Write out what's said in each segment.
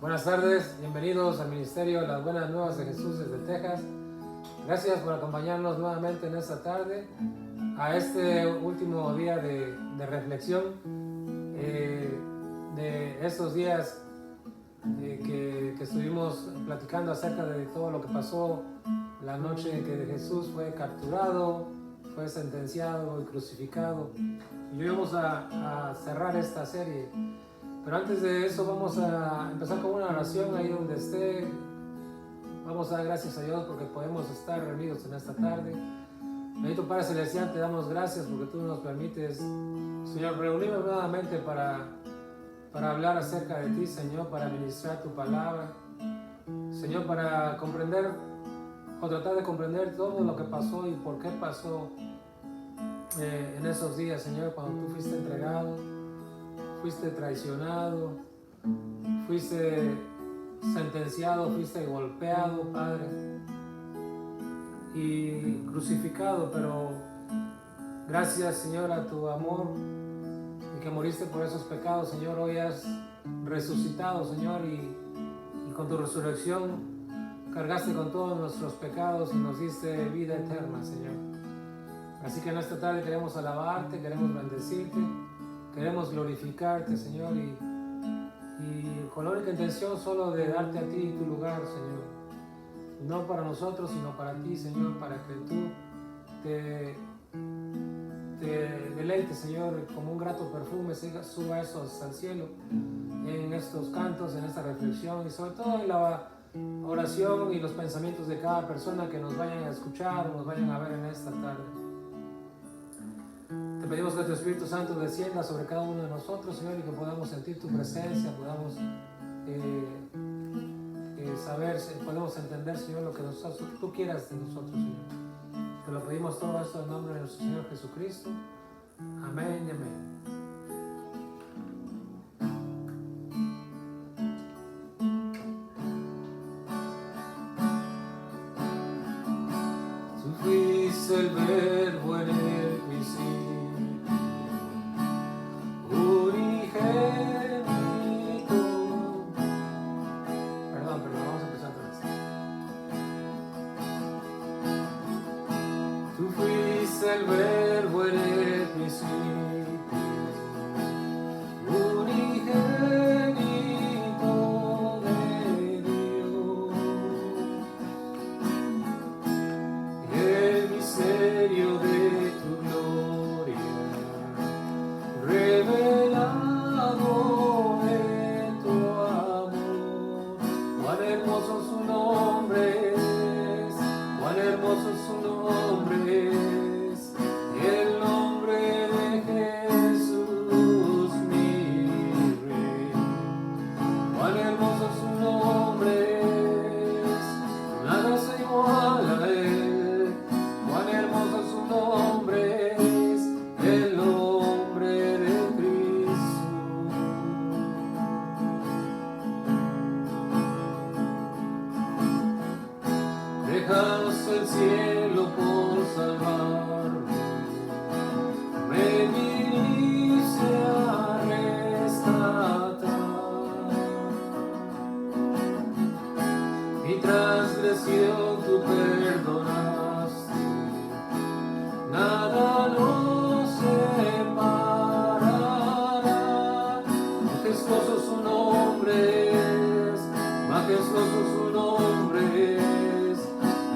Buenas tardes, bienvenidos al Ministerio de las Buenas Nuevas de Jesús desde Texas. Gracias por acompañarnos nuevamente en esta tarde a este último día de reflexión de estos días que estuvimos platicando acerca de todo lo que pasó la noche en que Jesús fue capturado, fue sentenciado y crucificado. Y hoy vamos a cerrar esta serie. Pero antes de eso vamos a empezar con una oración ahí donde esté. Vamos a dar gracias a Dios porque podemos estar reunidos en esta tarde. Bendito Padre Celestial, te damos gracias porque tú nos permites, Señor, reunirnos nuevamente para hablar acerca de ti, Señor, para ministrar tu palabra. Señor, para comprender o tratar de comprender todo lo que pasó y por qué pasó en esos días, Señor, cuando tú fuiste entregado, fuiste traicionado, fuiste sentenciado, fuiste golpeado, Padre, y crucificado, pero gracias, Señor, a tu amor y que moriste por esos pecados, Señor, hoy has resucitado, Señor, y con tu resurrección cargaste con todos nuestros pecados y nos diste vida eterna, Señor. Así que en esta tarde queremos alabarte, queremos bendecirte, queremos glorificarte, Señor, y con la única intención solo de darte a ti tu lugar, Señor. No para nosotros, sino para ti, Señor, para que tú te deleites, Señor, como un grato perfume, suba eso hasta el cielo, en estos cantos, en esta reflexión y sobre todo en la oración y los pensamientos de cada persona que nos vayan a escuchar o nos vayan a ver en esta tarde. Te pedimos que tu Espíritu Santo descienda sobre cada uno de nosotros, Señor, y que podamos sentir tu presencia, podamos saber, podemos entender, Señor, lo que tú quieras de nosotros, Señor. Te lo pedimos todo esto en nombre de nuestro Señor Jesucristo. Amén y amén. Tú fuiste el verbo en el principio, el verbo en el principio, unigénito de Dios, el misterio de tu gloria, revelado en tu amor. Cuán hermoso su nombre es, cuán hermoso su nombre es. Dejaste el cielo por salvarme, me viniste a rescatar. Mi transgresión tú perdonaste, nada nos separará. Majestuoso su nombre es, majestuoso su nombre es.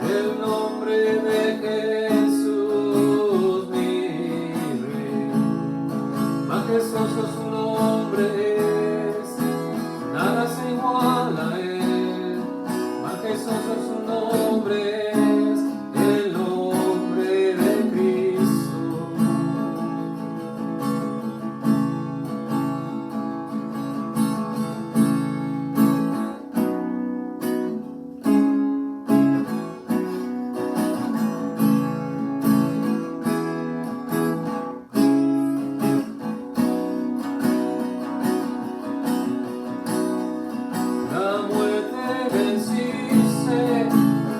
El nombre de Jesús, mi Rey, majestuoso su nombre es, nada se iguala a él, majestuoso su nombre es, el nombre de Cristo.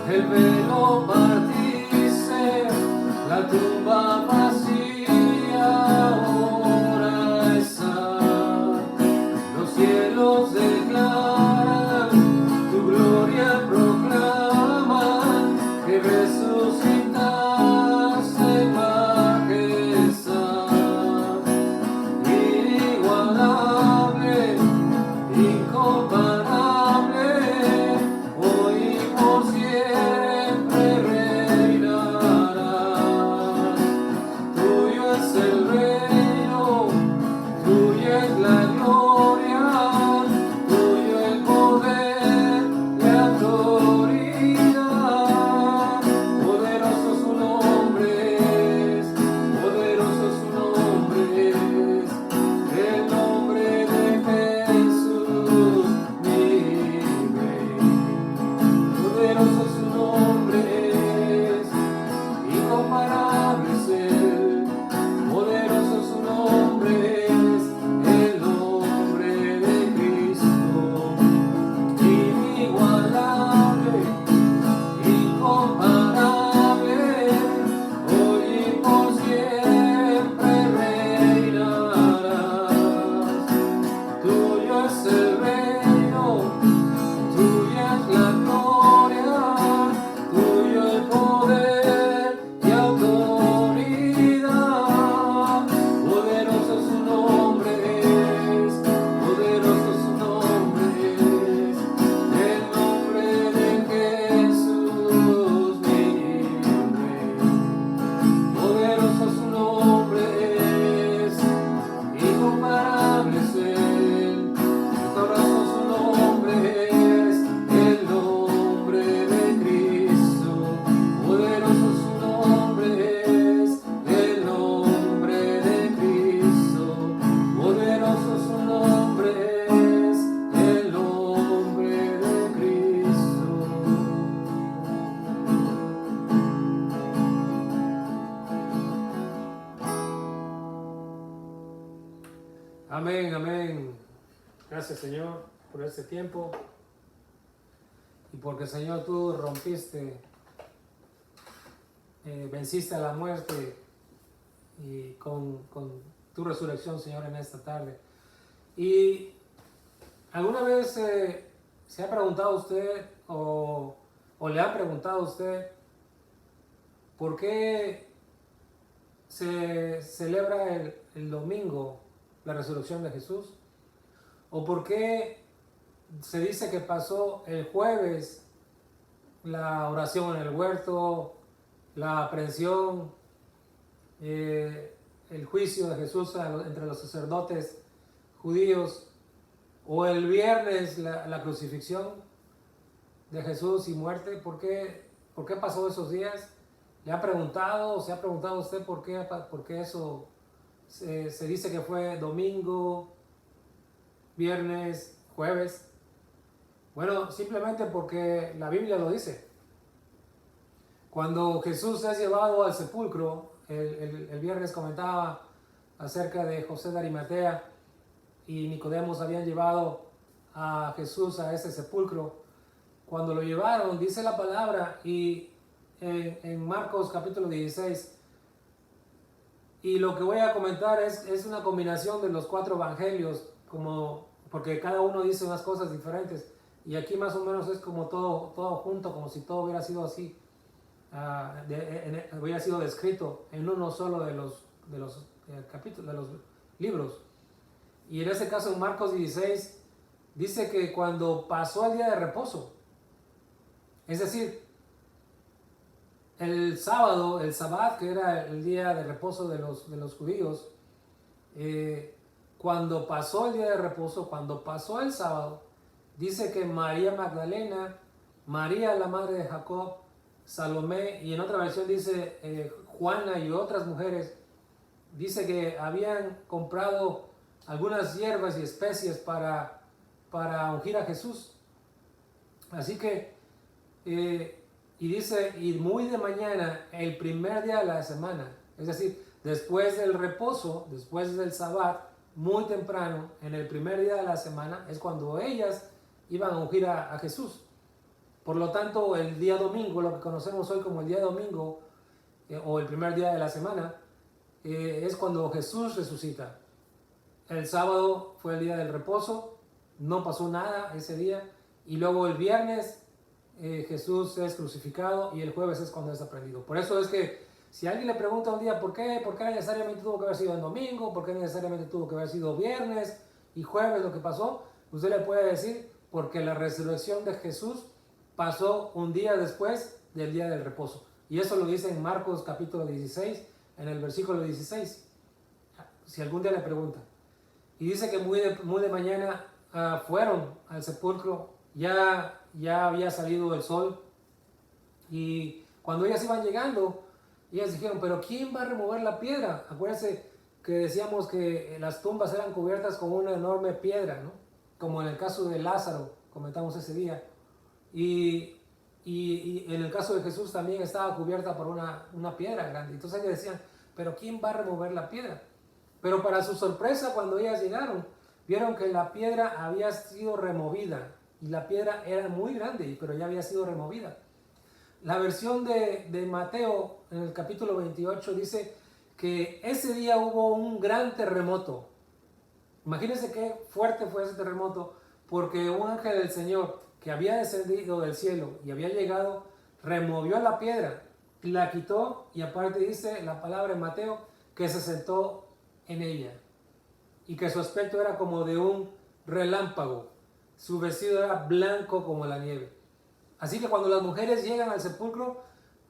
El velo partiste, la tumba vacía ahora está, los cielos declaran Amén, amén. Gracias, Señor, por este tiempo y porque, Señor, tú rompiste, venciste a la muerte y con tu resurrección, Señor, en esta tarde. Y ¿alguna vez se ha preguntado usted o le han preguntado a usted por qué se celebra el domingo la resurrección de Jesús? ¿O por qué se dice que pasó el jueves la oración en el huerto, la aprehensión, el juicio de Jesús entre los sacerdotes judíos, o el viernes la crucifixión de Jesús y muerte? ¿Por qué pasó esos días? ¿Le ha preguntado o se ha preguntado usted por qué eso se dice que fue domingo, viernes, jueves? Bueno, simplemente porque la Biblia lo dice. Cuando Jesús es llevado al sepulcro, el viernes comentaba acerca de José de Arimatea y Nicodemos habían llevado a Jesús a ese sepulcro. Cuando lo llevaron, dice la palabra, y en Marcos capítulo 16, y lo que voy a comentar es una combinación de los 4 evangelios, porque cada uno dice unas cosas diferentes, y aquí más o menos es como todo junto, como si todo hubiera sido así, hubiera sido descrito en uno solo de los capítulos, de los libros. Y en este caso en Marcos 16 dice que cuando pasó el día de reposo, es decir, el sábado, el Sabbat, que era el día de reposo de los judíos, cuando pasó el día de reposo, cuando pasó el sábado, dice que María Magdalena, María la madre de Jacob, Salomé, y en otra versión dice Juana y otras mujeres, dice que habían comprado algunas hierbas y especies para ungir a Jesús. Así que, y dice, y muy de mañana, el primer día de la semana, es decir, después del reposo, después del Sabbat, muy temprano, en el primer día de la semana, es cuando ellas iban a ungir a Jesús. Por lo tanto, el día domingo, lo que conocemos hoy como el día domingo, o el primer día de la semana, es cuando Jesús resucita. El sábado fue el día del reposo, no pasó nada ese día, y luego el viernes Jesús es crucificado y el jueves es cuando es aprendido. Por eso es que si alguien le pregunta un día por qué necesariamente tuvo que haber sido el domingo, por qué necesariamente tuvo que haber sido viernes y jueves lo que pasó, usted le puede decir porque la resurrección de Jesús pasó un día después del día del reposo. Y eso lo dice en Marcos capítulo 16, en el versículo 16, si algún día le pregunta. Y dice que muy de mañana fueron al sepulcro, ya había salido el sol, y cuando ellas iban llegando, ellas dijeron, pero ¿quién va a remover la piedra? Acuérdense que decíamos que las tumbas eran cubiertas con una enorme piedra, ¿no? Como en el caso de Lázaro, comentamos ese día, y en el caso de Jesús también estaba cubierta por una piedra grande. Entonces ellos decían, pero ¿quién va a remover la piedra? Pero para su sorpresa, cuando ellas llegaron, vieron que la piedra había sido removida, y la piedra era muy grande, pero ya había sido removida. La versión de Mateo en el capítulo 28 dice que ese día hubo un gran terremoto. Imagínense qué fuerte fue ese terremoto, porque un ángel del Señor que había descendido del cielo y había llegado, removió la piedra, la quitó, y aparte dice la palabra en Mateo que se sentó en ella, y que su aspecto era como de un relámpago, su vestido era blanco como la nieve. Así que cuando las mujeres llegan al sepulcro,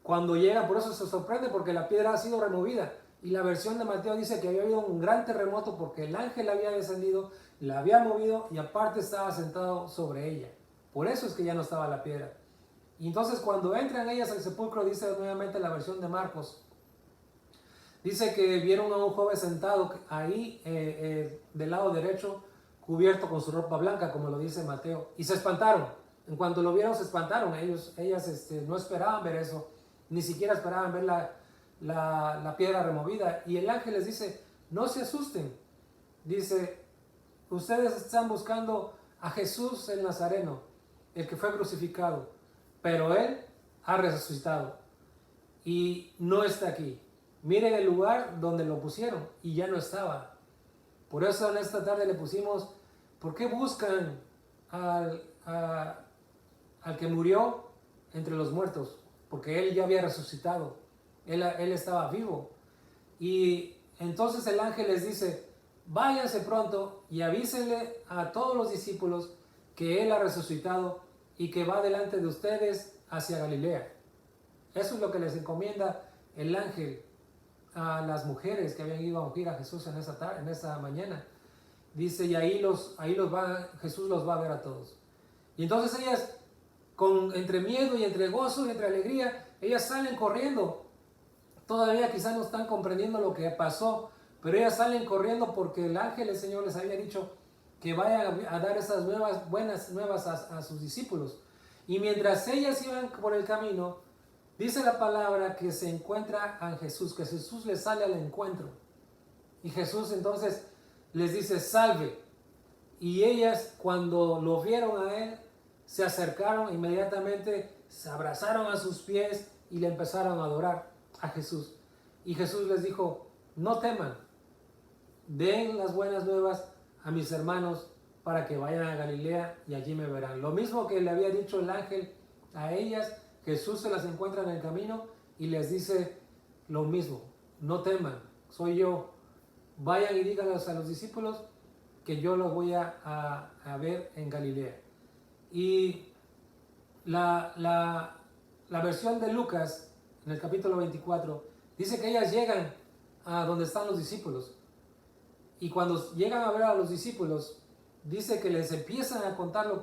cuando llegan, por eso se sorprende, porque la piedra ha sido removida, y la versión de Mateo dice que había habido un gran terremoto porque el ángel había descendido, la había movido y aparte estaba sentado sobre ella. Por eso es que ya no estaba la piedra. Y entonces cuando entran ellas al sepulcro, dice nuevamente la versión de Marcos, dice que vieron a un joven sentado ahí del lado derecho, cubierto con su ropa blanca, como lo dice Mateo, y se espantaron. En cuanto lo vieron, se espantaron. Ellas no esperaban ver eso, ni siquiera esperaban ver la piedra removida. Y el ángel les dice, no se asusten. Dice, ustedes están buscando a Jesús el Nazareno, el que fue crucificado, pero Él ha resucitado y no está aquí. Miren el lugar donde lo pusieron y ya no estaba. Por eso en esta tarde le pusimos, ¿por qué buscan al que murió entre los muertos? Porque Él ya había resucitado, Él estaba vivo. Y entonces el ángel les dice, váyanse pronto y avísenle a todos los discípulos que Él ha resucitado y que va delante de ustedes hacia Galilea. Eso es lo que les encomienda el ángel a las mujeres que habían ido a ungir a Jesús en esa mañana. Dice, y Jesús los va a ver a todos. Y entonces ellas, entre miedo y entre gozo y entre alegría, ellas salen corriendo. Todavía quizás no están comprendiendo lo que pasó, pero ellas salen corriendo porque el ángel del Señor les había dicho que vayan a dar esas buenas nuevas a sus discípulos. Y mientras ellas iban por el camino, dice la palabra que se encuentra a Jesús, que Jesús les sale al encuentro. Y Jesús entonces les dice, salve. Y ellas, cuando lo vieron a Él, se acercaron inmediatamente, se abrazaron a sus pies y le empezaron a adorar a Jesús. Y Jesús les dijo, no teman, den las buenas nuevas a mis hermanos para que vayan a Galilea y allí me verán. Lo mismo que le había dicho el ángel a ellas, Jesús se las encuentra en el camino y les dice lo mismo, no teman, soy yo. Vayan y díganles a los discípulos que yo los voy a ver en Galilea. Y la versión de Lucas, en el capítulo 24, dice que ellas llegan a donde están los discípulos. Y cuando llegan a ver a los discípulos, dice que les empiezan a contar lo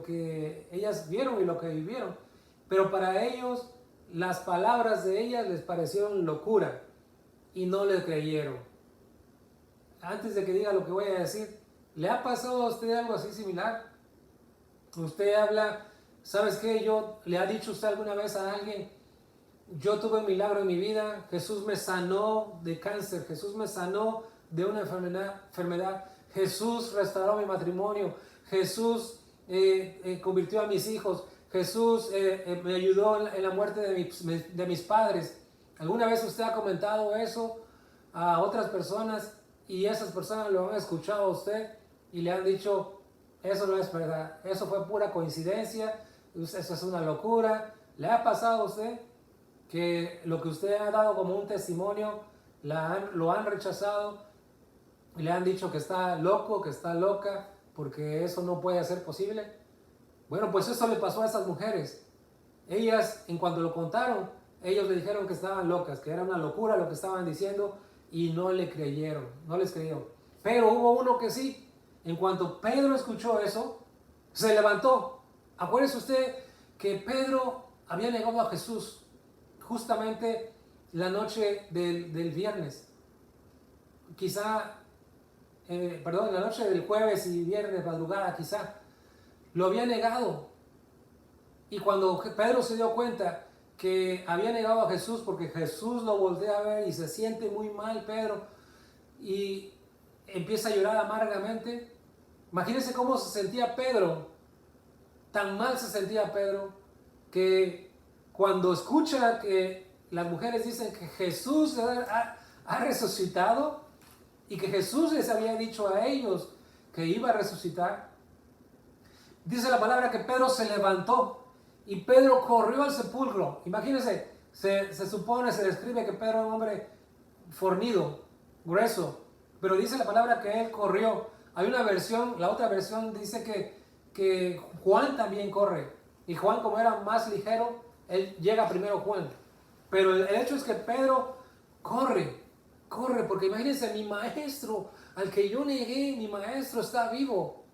que ellas vieron y lo que vivieron. Pero para ellos, las palabras de ellas les parecieron locura y no les creyeron. Antes de que diga lo que voy a decir, ¿le ha pasado a usted algo así similar? Usted habla, ¿sabes qué? ¿Le ha dicho usted alguna vez a alguien, yo tuve un milagro en mi vida, Jesús me sanó de cáncer, Jesús me sanó de una enfermedad, Jesús restauró mi matrimonio, Jesús convirtió a mis hijos, Jesús me ayudó en la muerte de mis padres? ¿Alguna vez usted ha comentado eso a otras personas y esas personas lo han escuchado a usted y le han dicho, eso no es verdad, eso fue pura coincidencia, eso es una locura? ¿Le ha pasado a usted que lo que usted ha dado como un testimonio lo han rechazado y le han dicho que está loco, que está loca, porque eso no puede ser posible? Bueno, pues eso le pasó a esas mujeres. Ellas, en cuanto lo contaron, ellos le dijeron que estaban locas, que era una locura lo que estaban diciendo y no les creyeron. Pero hubo uno que sí. En cuanto Pedro escuchó eso, se levantó. Acuérdese usted que Pedro había negado a Jesús justamente la noche del viernes. La noche del jueves y viernes, madrugada quizá. Lo había negado. Y cuando Pedro se dio cuenta que había negado a Jesús, porque Jesús lo voltea a ver y se siente muy mal Pedro y empieza a llorar amargamente. Imagínense cómo se sentía Pedro. Tan mal se sentía Pedro que cuando escucha que las mujeres dicen que Jesús ha resucitado y que Jesús les había dicho a ellos que iba a resucitar, dice la palabra que Pedro se levantó y Pedro corrió al sepulcro. Imagínense, se describe que Pedro era un hombre fornido, grueso, pero dice la palabra que él corrió. Hay una versión, la otra versión dice que Juan también corre, y Juan, como era más ligero, él llega primero Juan. Pero el hecho es que Pedro corre, porque imagínense, mi maestro, al que yo negué, mi maestro está vivo.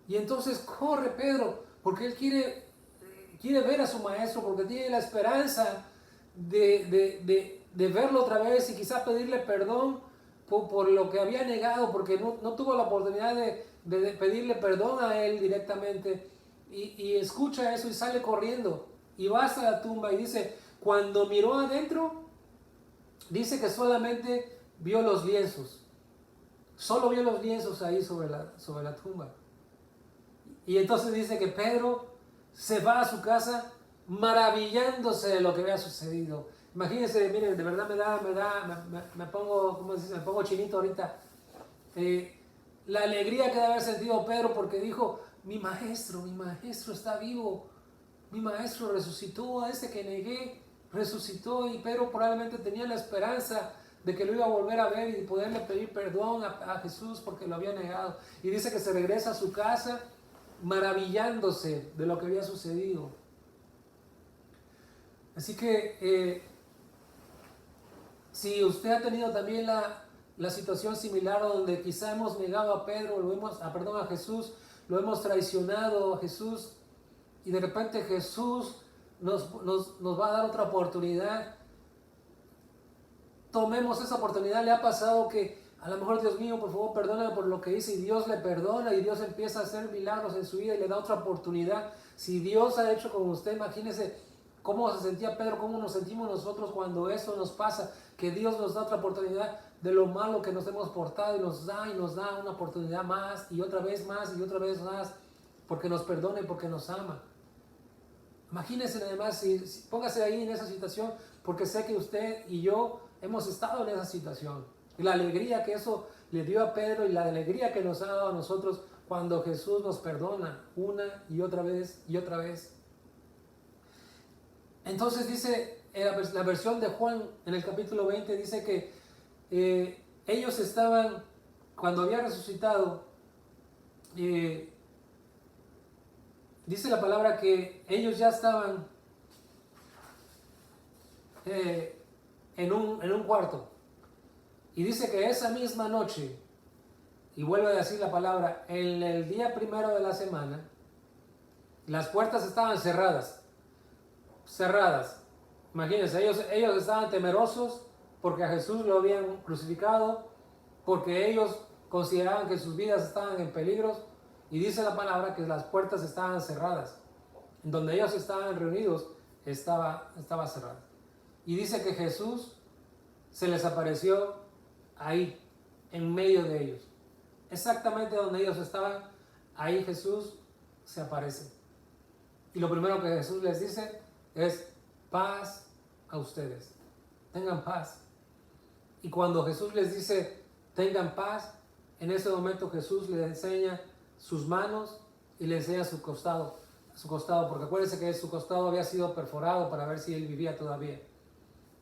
Y entonces corre Pedro, porque él quiere ver a su maestro, porque tiene la esperanza de verlo otra vez y quizá pedirle perdón por lo que había negado, porque no tuvo la oportunidad de pedirle perdón a él directamente. Y escucha eso y sale corriendo y va hasta la tumba y dice, cuando miró adentro, dice que solamente vio los lienzos. Solo vio los lienzos ahí sobre la tumba. Y entonces dice que Pedro se va a su casa maravillándose de lo que había sucedido. Imagínense, miren, de verdad me pongo, ¿cómo se dice? Me pongo chinito ahorita. La alegría que debe haber sentido Pedro porque dijo, mi maestro está vivo, mi maestro resucitó, a ese que negué, resucitó. Y Pedro probablemente tenía la esperanza de que lo iba a volver a ver y poderle pedir perdón a Jesús porque lo había negado. Y dice que se regresa a su casa maravillándose de lo que había sucedido. Así que si usted ha tenido también la situación similar donde quizá hemos negado a Pedro, a Jesús, lo hemos traicionado a Jesús y de repente Jesús nos va a dar otra oportunidad, tomemos esa oportunidad. Le ha pasado que a lo mejor, Dios mío, por favor, perdóname por lo que hice, y Dios le perdona y Dios empieza a hacer milagros en su vida y le da otra oportunidad. Si Dios ha hecho con usted, imagínese cómo se sentía Pedro, cómo nos sentimos nosotros cuando eso nos pasa, que Dios nos da otra oportunidad de lo malo que nos hemos portado y nos da una oportunidad más y otra vez más y otra vez más, porque nos perdona y porque nos ama. Imagínense además, póngase ahí en esa situación, porque sé que usted y yo hemos estado en esa situación. Y la alegría que eso le dio a Pedro y la alegría que nos ha dado a nosotros cuando Jesús nos perdona una y otra vez y otra vez. Entonces dice, la versión de Juan en el capítulo 20 dice que ellos estaban, cuando había resucitado, dice la palabra que ellos ya estaban en un cuarto. Y dice que esa misma noche, y vuelve a decir la palabra, en el día primero de la semana, las puertas estaban cerradas. Imagínense, ellos estaban temerosos porque a Jesús lo habían crucificado, porque ellos consideraban que sus vidas estaban en peligro. Y dice la palabra que las puertas estaban cerradas. En donde ellos estaban reunidos estaba cerrada. Y dice que Jesús se les apareció ahí, en medio de ellos. Exactamente donde ellos estaban, ahí Jesús se aparece. Y lo primero que Jesús les dice es: paz a ustedes, tengan paz. Y cuando Jesús les dice tengan paz, en ese momento Jesús les enseña sus manos y le enseña su costado, porque acuérdense que su costado había sido perforado para ver si él vivía todavía.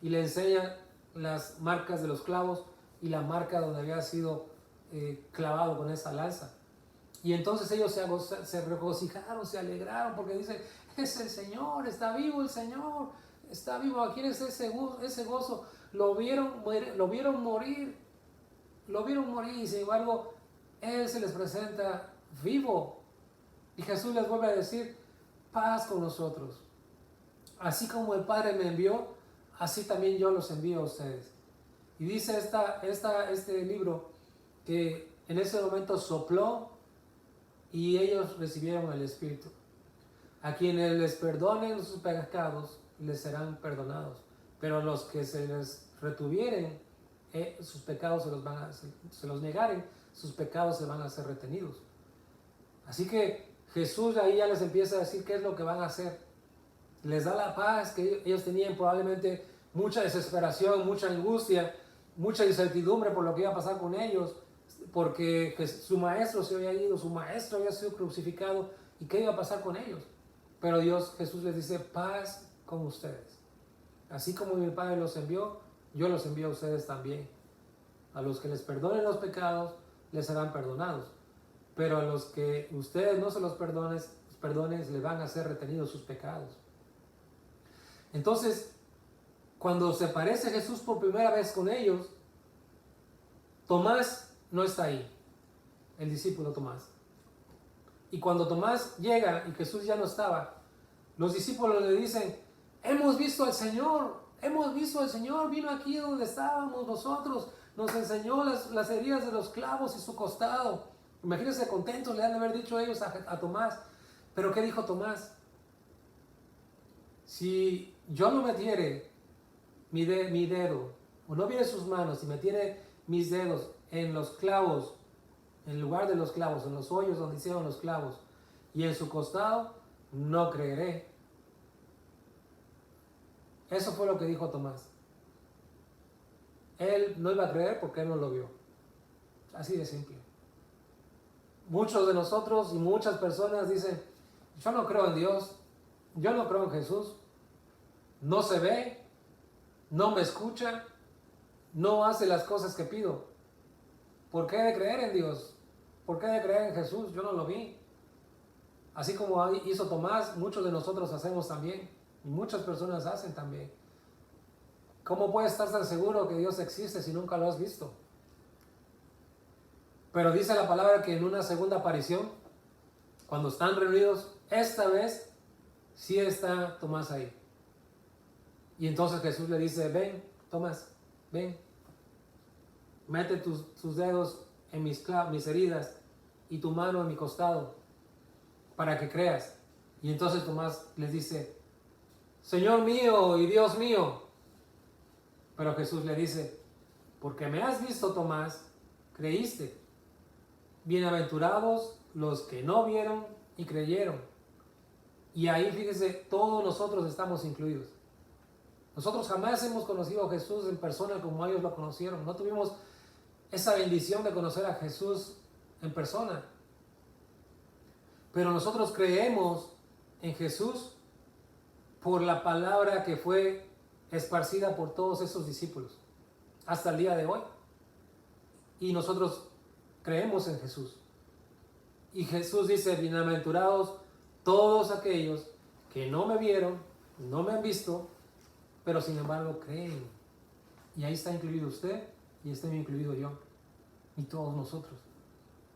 Y le enseña las marcas de los clavos y la marca donde había sido clavado con esa lanza. Y entonces ellos se regocijaron, se alegraron, porque dicen: es el Señor, está vivo el Señor, está vivo. Aquí es ese gozo. Lo vieron morir, y sin embargo Él se les presenta vivo. Y Jesús les vuelve a decir: paz con nosotros. Así como el Padre me envió, así también yo los envío a ustedes. Y dice este libro que en ese momento sopló y ellos recibieron el Espíritu. A quienes les perdonen sus pecados, les serán perdonados. Pero a los que se les retuvieren, sus pecados se los negaren, sus pecados se van a ser retenidos. Así que Jesús ahí ya les empieza a decir qué es lo que van a hacer. Les da la paz que ellos tenían, probablemente mucha desesperación, mucha angustia, mucha incertidumbre por lo que iba a pasar con ellos, porque su maestro se había ido, su maestro había sido crucificado, y qué iba a pasar con ellos. Pero Jesús les dice: paz con ustedes. Así como mi Padre los envió, yo los envío a ustedes también. A los que les perdonen los pecados, les serán perdonados. Pero a los que ustedes no se los perdonen, les van a ser retenidos sus pecados. Entonces, cuando se aparece Jesús por primera vez con ellos, Tomás no está ahí, el discípulo Tomás. Y cuando Tomás llega y Jesús ya no estaba, los discípulos le dicen: hemos visto al Señor, vino aquí donde estábamos nosotros, nos enseñó las heridas de los clavos y su costado. Imagínense contentos, le han de haber dicho ellos a Tomás. Pero ¿qué dijo Tomás? Si yo no metiere mi dedo, o no viere sus manos y metiere mis dedos en los clavos, en lugar de los clavos, en los hoyos donde hicieron los clavos, y en su costado, no creeré. Eso fue lo que dijo Tomás. Él no iba a creer porque él no lo vio. Así de simple. Muchos de nosotros y muchas personas dicen, yo no creo en Dios, yo no creo en Jesús, no se ve, no me escucha, no hace las cosas que pido. ¿Por qué he de creer en Dios? ¿Por qué he de creer en Jesús? Yo no lo vi. Así como hizo Tomás, muchos de nosotros hacemos también, y muchas personas hacen también. ¿Cómo puedes estar tan seguro que Dios existe si nunca lo has visto? Pero dice la palabra que en una segunda aparición, cuando están reunidos, esta vez sí está Tomás ahí. Y entonces Jesús le dice, ven, Tomás, ven, mete tus dedos en mis heridas y tu mano en mi costado para que creas. Y entonces Tomás les dice, Señor mío y Dios mío. Pero Jesús le dice, porque me has visto, Tomás, creíste. Bienaventurados los que no vieron y creyeron. Y ahí, fíjese, todos nosotros estamos incluidos. Nosotros jamás hemos conocido a Jesús en persona como ellos lo conocieron. No tuvimos esa bendición de conocer a Jesús en persona. Pero nosotros creemos en Jesús por la palabra que fue esparcida por todos esos discípulos hasta el día de hoy. Y nosotros creemos en Jesús. Y Jesús dice, bienaventurados todos aquellos que no me vieron, no me han visto, pero sin embargo creen. Y ahí está incluido usted y está incluido yo y todos nosotros.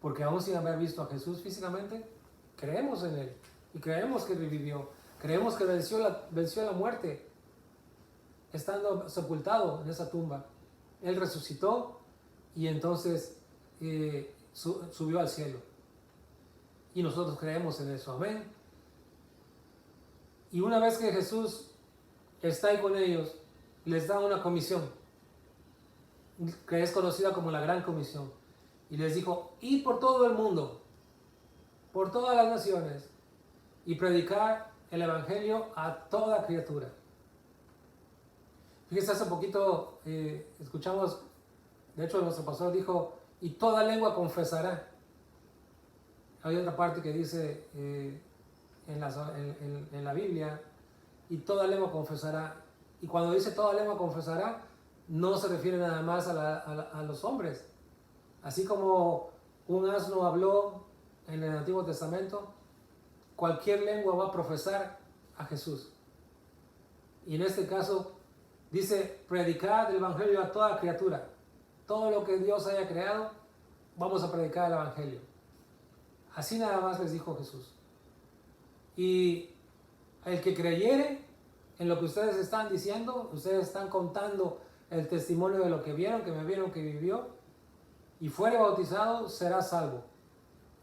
Porque aún sin haber visto a Jesús físicamente, creemos en Él y creemos que revivió. Creemos que venció la muerte estando sepultado en esa tumba. Él resucitó y entonces subió al cielo. Y nosotros creemos en eso. Amén. Y una vez que Jesús está ahí con ellos, les da una comisión que es conocida como la Gran Comisión. Y les dijo, id por todo el mundo, por todas las naciones, y predicar el Evangelio a toda criatura. Fíjense, hace poquito escuchamos, de hecho nuestro pastor dijo, y toda lengua confesará. Hay otra parte que dice en la Biblia, y toda lengua confesará. Y cuando dice toda lengua confesará, no se refiere nada más a los hombres. Así como un asno habló en el Antiguo Testamento, cualquier lengua va a profesar a Jesús. Y en este caso dice, predicar el Evangelio a toda criatura. Todo lo que Dios haya creado, vamos a predicar el Evangelio. Así nada más les dijo Jesús. Y el que creyere en lo que ustedes están diciendo, ustedes están contando el testimonio de lo que vieron, que me vieron, que vivió, y fuere bautizado, será salvo.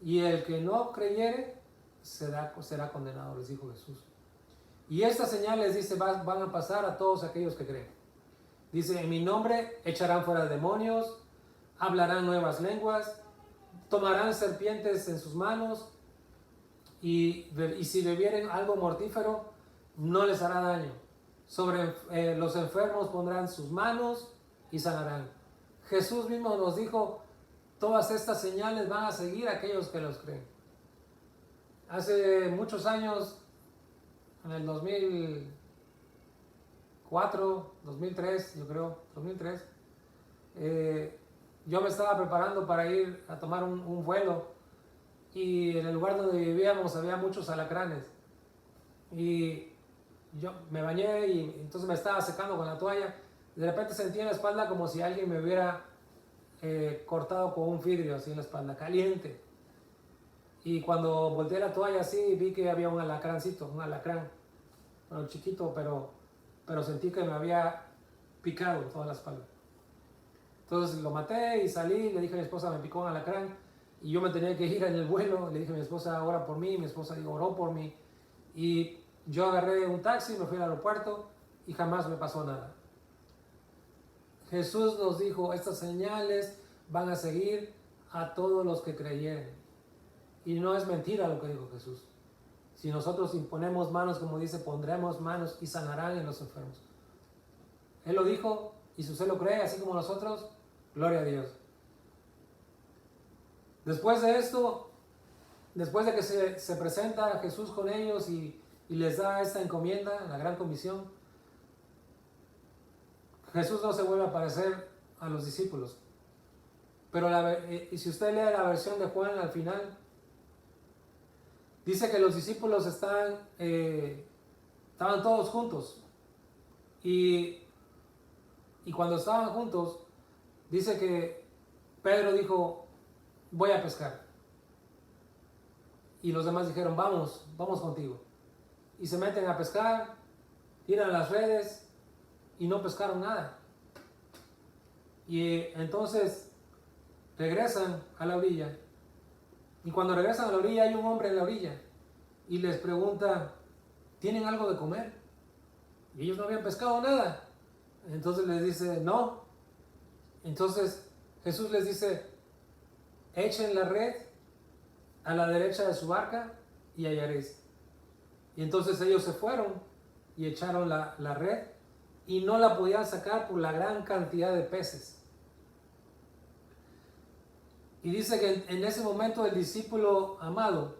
Y el que no creyere, será condenado, les dijo Jesús. Y estas señales, dice, van a pasar a todos aquellos que creen. Dice, en mi nombre echarán fuera demonios, hablarán nuevas lenguas, tomarán serpientes en sus manos, y si bebieren algo mortífero, no les hará daño. Sobre los enfermos pondrán sus manos y sanarán. Jesús mismo nos dijo, todas estas señales van a seguir a aquellos que los creen. Hace muchos años, en el 2004, 2003, yo creo, 2003, yo me estaba preparando para ir a tomar un vuelo, y en el lugar donde vivíamos había muchos alacranes, y yo me bañé y entonces me estaba secando con la toalla. De repente sentí en la espalda como si alguien me hubiera cortado con un vidrio así en la espalda, caliente. Y cuando volteé la toalla así, vi que había un alacrancito, un alacrán, bueno, chiquito, pero sentí que me había picado toda la espalda. Entonces lo maté y salí, le dije a mi esposa, me picó un alacrán, y yo me tenía que ir en el vuelo. Le dije a mi esposa, ora por mí. Mi esposa oró por mí, y yo agarré un taxi, me fui al aeropuerto y jamás me pasó nada. Jesús nos dijo, estas señales van a seguir a todos los que creyeren. Y no es mentira lo que dijo Jesús. Si nosotros imponemos manos, como dice, pondremos manos y sanarán en los enfermos. Él lo dijo, y si usted lo cree, así como nosotros, gloria a Dios. Después de esto, después de que se presenta Jesús con ellos y les da esta encomienda, la gran comisión, Jesús no se vuelve a aparecer a los discípulos. Pero y si usted lee la versión de Juan al final, dice que los discípulos estaban todos juntos. Y cuando estaban juntos, dice que Pedro dijo, voy a pescar. Y los demás dijeron, vamos contigo. Y se meten a pescar, tiran las redes y no pescaron nada. Y entonces regresan a la orilla. Y cuando regresan a la orilla hay un hombre en la orilla y les pregunta, ¿tienen algo de comer? Y ellos no habían pescado nada. Entonces les dice, no. Entonces Jesús les dice, echen la red a la derecha de su barca y hallaréis. Y entonces ellos se fueron y echaron la red y no la podían sacar por la gran cantidad de peces. Y dice que en ese momento el discípulo amado,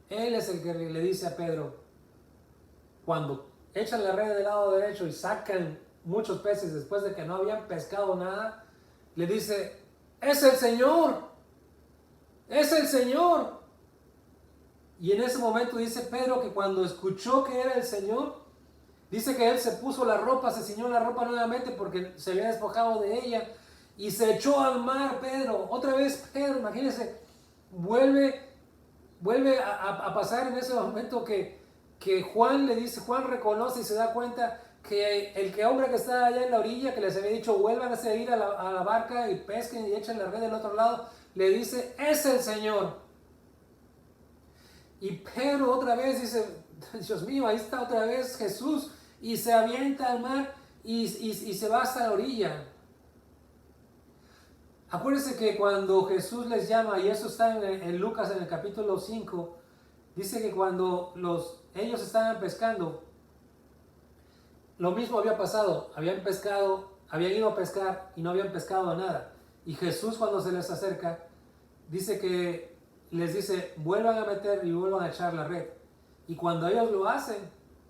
él es el que le dice a Pedro, cuando echan la red del lado derecho y sacan muchos peces después de que no habían pescado nada, le dice, ¡es el Señor! ¡Es el Señor! Y en ese momento dice Pedro que cuando escuchó que era el Señor, dice que él se puso la ropa, se ciñó la ropa nuevamente porque se había despojado de ella y se echó al mar. Pedro, otra vez Pedro, imagínense, vuelve a pasar en ese momento que Juan le dice, Juan reconoce y se da cuenta que el hombre que está allá en la orilla, que les había dicho vuelvan a seguir a la barca y pesquen y echen la red del otro lado, le dice, es el Señor. Y Pedro otra vez dice, Dios mío, ahí está otra vez Jesús, y se avienta al mar y se va hasta la orilla. Acuérdense que cuando Jesús les llama, y eso está en Lucas en el capítulo 5, dice que cuando ellos estaban pescando, lo mismo había pasado, habían ido a pescar y no habían pescado nada. Y Jesús cuando se les acerca, dice que les dice, vuelvan a meter y vuelvan a echar la red. Y cuando ellos lo hacen,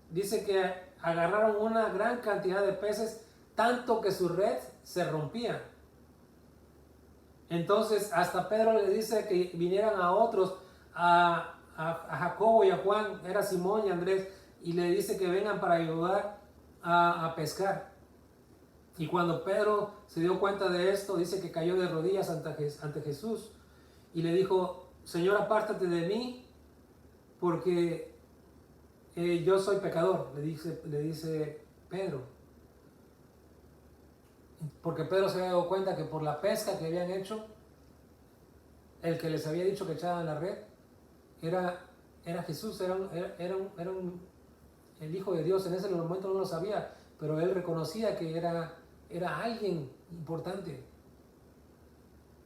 dice que agarraron una gran cantidad de peces, tanto que su red se rompía. Entonces hasta Pedro le dice que vinieran a otros, a Jacobo y a Juan, era Simón y Andrés, y le dice que vengan para ayudar a pescar. Y cuando Pedro se dio cuenta de esto, dice que cayó de rodillas ante Jesús y le dijo, Señor, apártate de mí, porque yo soy pecador, le dice Pedro. Porque Pedro se había dado cuenta que por la pesca que habían hecho, el que les había dicho que echaban la red era Jesús, era el Hijo de Dios. En ese momento no lo sabía, pero él reconocía que era alguien importante.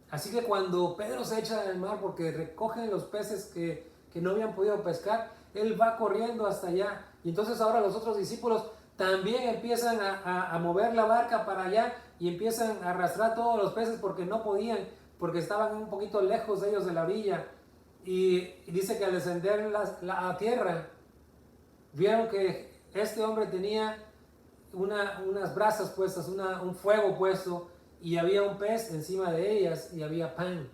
Así que cuando Pedro se echa al mar porque recogen los peces que no habían podido pescar, él va corriendo hasta allá. Y entonces ahora los otros discípulos también empiezan a mover la barca para allá y empiezan a arrastrar todos los peces porque no podían, porque estaban un poquito lejos de ellos de la orilla. Y dice que al descender a tierra, vieron que este hombre tenía unas brasas puestas, un fuego puesto, y había un pez encima de ellas y había pan.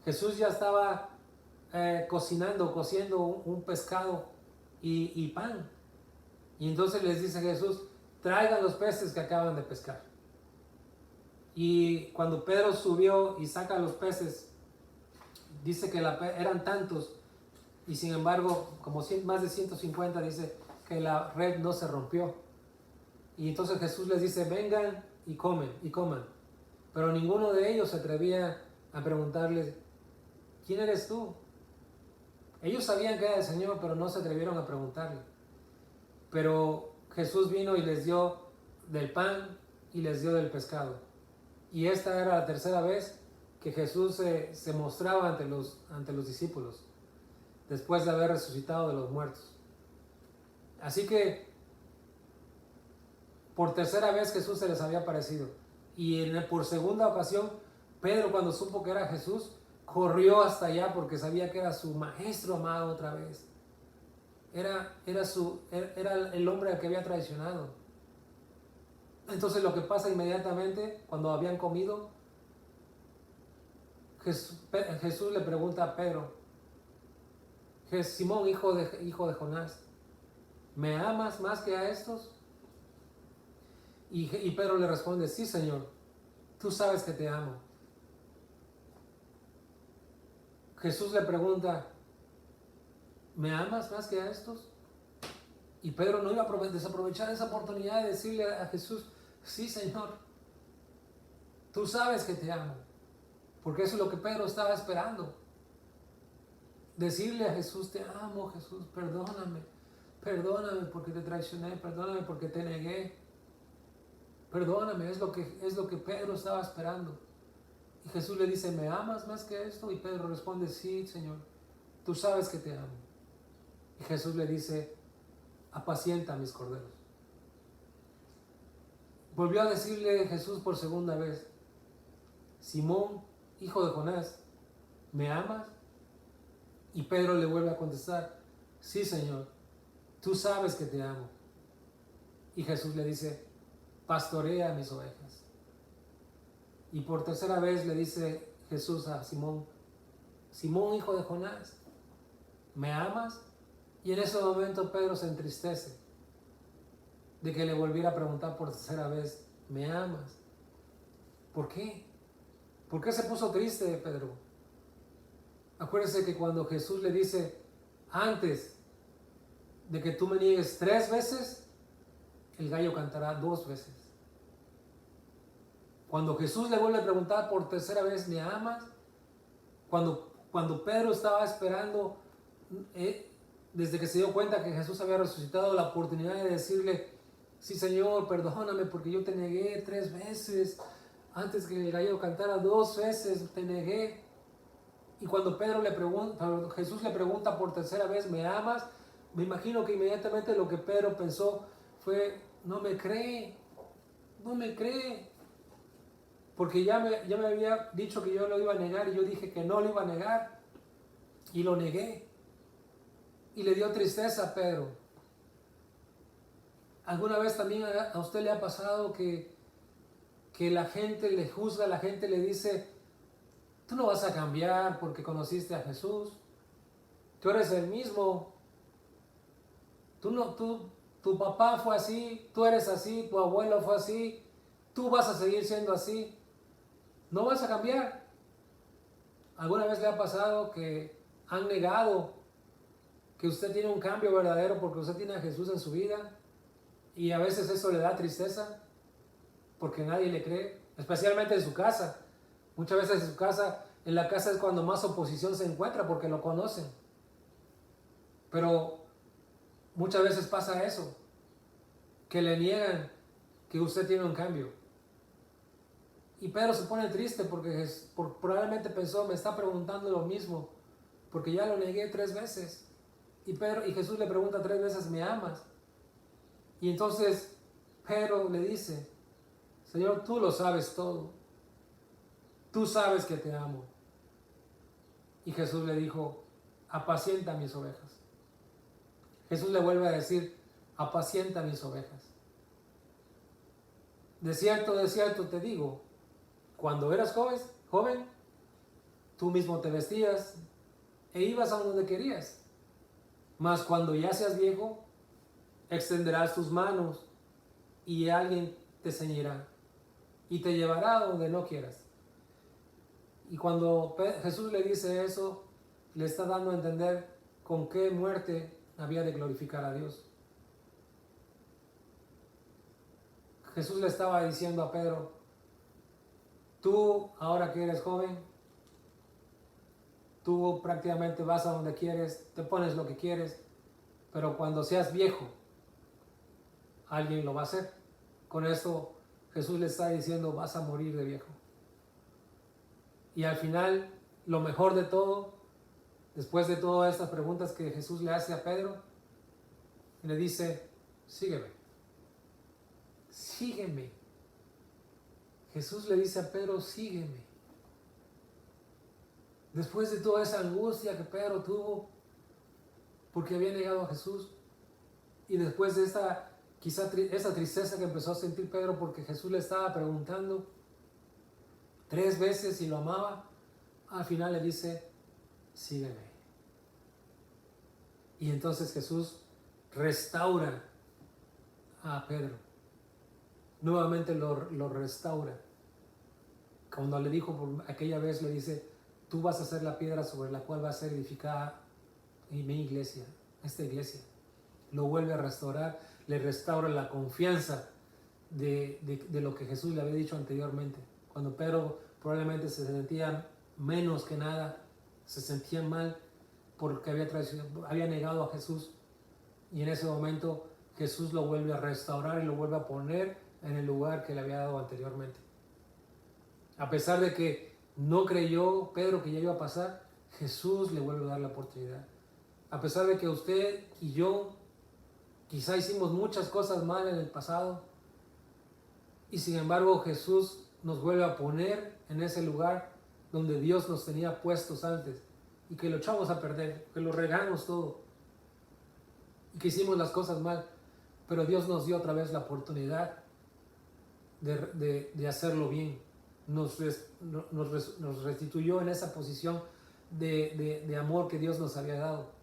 Jesús ya estaba cociendo un pescado y pan. Y entonces les dice Jesús, traigan los peces que acaban de pescar. Y cuando Pedro subió y saca los peces, dice que eran tantos, y sin embargo, como más de 150, dice que la red no se rompió. Y entonces Jesús les dice, vengan y coman. Pero ninguno de ellos se atrevía a preguntarles, ¿quién eres tú? Ellos sabían que era el Señor, pero no se atrevieron a preguntarle. Pero Jesús vino y les dio del pan y les dio del pescado. Y esta era la tercera vez que Jesús se mostraba ante los discípulos, después de haber resucitado de los muertos. Así que por tercera vez Jesús se les había aparecido. Y por segunda ocasión, Pedro, cuando supo que era Jesús, corrió hasta allá porque sabía que era su maestro amado otra vez. Era el hombre al que había traicionado. Entonces lo que pasa inmediatamente, cuando habían comido, Jesús le pregunta a Pedro: Simón, hijo de Jonás, ¿me amas más que a estos? Y Pedro le responde: sí, Señor, tú sabes que te amo. Jesús le pregunta: ¿me amas más que a estos? Y Pedro no iba a desaprovechar esa oportunidad de decirle a Jesús: sí, Señor, tú sabes que te amo. Porque eso es lo que Pedro estaba esperando. Decirle a Jesús: te amo, Jesús, perdóname. Perdóname porque te traicioné, perdóname porque te negué. Perdóname, es lo que Pedro estaba esperando. Y Jesús le dice: ¿me amas más que esto? Y Pedro responde: sí, Señor, tú sabes que te amo. Y Jesús le dice: apacienta mis corderos. Volvió a decirle Jesús por segunda vez: Simón, hijo de Jonás, ¿me amas? Y Pedro le vuelve a contestar: sí, Señor, tú sabes que te amo. Y Jesús le dice: pastorea mis ovejas. Y por tercera vez le dice Jesús a Simón: Simón, hijo de Jonás, ¿me amas? Y en ese momento Pedro se entristece de que le volviera a preguntar por tercera vez: ¿me amas? ¿Por qué? ¿Por qué se puso triste Pedro? Acuérdese que cuando Jesús le dice: antes de que tú me niegues 3 veces, el gallo cantará 2 veces. Cuando Jesús le vuelve a preguntar por tercera vez: ¿me amas? Cuando Pedro estaba esperando, desde que se dio cuenta que Jesús había resucitado, la oportunidad de decirle: sí, Señor, perdóname porque yo te negué 3 veces. Antes que el gallo cantara 2 veces, te negué. Y cuando Jesús le pregunta por tercera vez: ¿me amas? Me imagino que inmediatamente lo que Pedro pensó fue: no me cree. Porque ya me había dicho que yo lo iba a negar y yo dije que no lo iba a negar. Y lo negué. Y le dio tristeza a Pedro. ¿Alguna vez también a usted le ha pasado que la gente le juzga, la gente le dice: tú no vas a cambiar porque conociste a Jesús, tú eres el mismo, tu papá fue así, tú eres así, tu abuelo fue así, tú vas a seguir siendo así, no vas a cambiar? ¿Alguna vez le ha pasado que han negado que usted tiene un cambio verdadero porque usted tiene a Jesús en su vida? Y a veces eso le da tristeza porque nadie le cree, especialmente en su casa. Muchas veces en la casa es cuando más oposición se encuentra porque lo conocen. Pero muchas veces pasa eso, que le niegan que usted tiene un cambio. Y Pedro se pone triste porque probablemente pensó: me está preguntando lo mismo, porque ya lo negué 3 veces. Y Jesús le pregunta 3 veces: ¿me amas? Y entonces Pedro le dice: Señor, tú lo sabes todo. Tú sabes que te amo. Y Jesús le dijo: apacienta mis ovejas. Jesús le vuelve a decir: apacienta mis ovejas. De cierto te digo, cuando eras joven, tú mismo te vestías e ibas a donde querías. Mas cuando ya seas viejo, extenderás tus manos y alguien te ceñirá y te llevará a donde no quieras. Y cuando Jesús le dice eso, le está dando a entender con qué muerte había de glorificar a Dios. Jesús le estaba diciendo a Pedro: tú, ahora que eres joven, tú prácticamente vas a donde quieres, te pones lo que quieres, pero cuando seas viejo, alguien lo va a hacer. Con esto Jesús le está diciendo, vas a morir de viejo. Y al final, lo mejor de todo, después de todas estas preguntas que Jesús le hace a Pedro, le dice, sígueme, sígueme. Jesús le dice a Pedro, sígueme. Después de toda esa angustia que Pedro tuvo, porque había negado a Jesús, y después de esa tristeza que empezó a sentir Pedro porque Jesús le estaba preguntando 3 veces si lo amaba, al final le dice, sígueme. Y entonces Jesús restaura a Pedro. Nuevamente lo restaura. Cuando le dijo por aquella vez, le dice, tú vas a ser la piedra sobre la cual va a ser edificada mi iglesia, esta iglesia. Lo vuelve a restaurar, le restaura la confianza de lo que Jesús le había dicho anteriormente. Cuando Pedro probablemente se sentía menos que nada, se sentía mal porque había negado a Jesús, y en ese momento Jesús lo vuelve a restaurar y lo vuelve a poner en el lugar que le había dado anteriormente. A pesar de que no creyó Pedro que ya iba a pasar, Jesús le vuelve a dar la oportunidad. A pesar de que usted y yo quizá hicimos muchas cosas mal en el pasado, y sin embargo Jesús nos vuelve a poner en ese lugar donde Dios nos tenía puestos antes, y que lo echamos a perder, que lo regamos todo, y que hicimos las cosas mal, pero Dios nos dio otra vez la oportunidad de hacerlo bien. Nos restituyó en esa posición de amor que Dios nos había dado.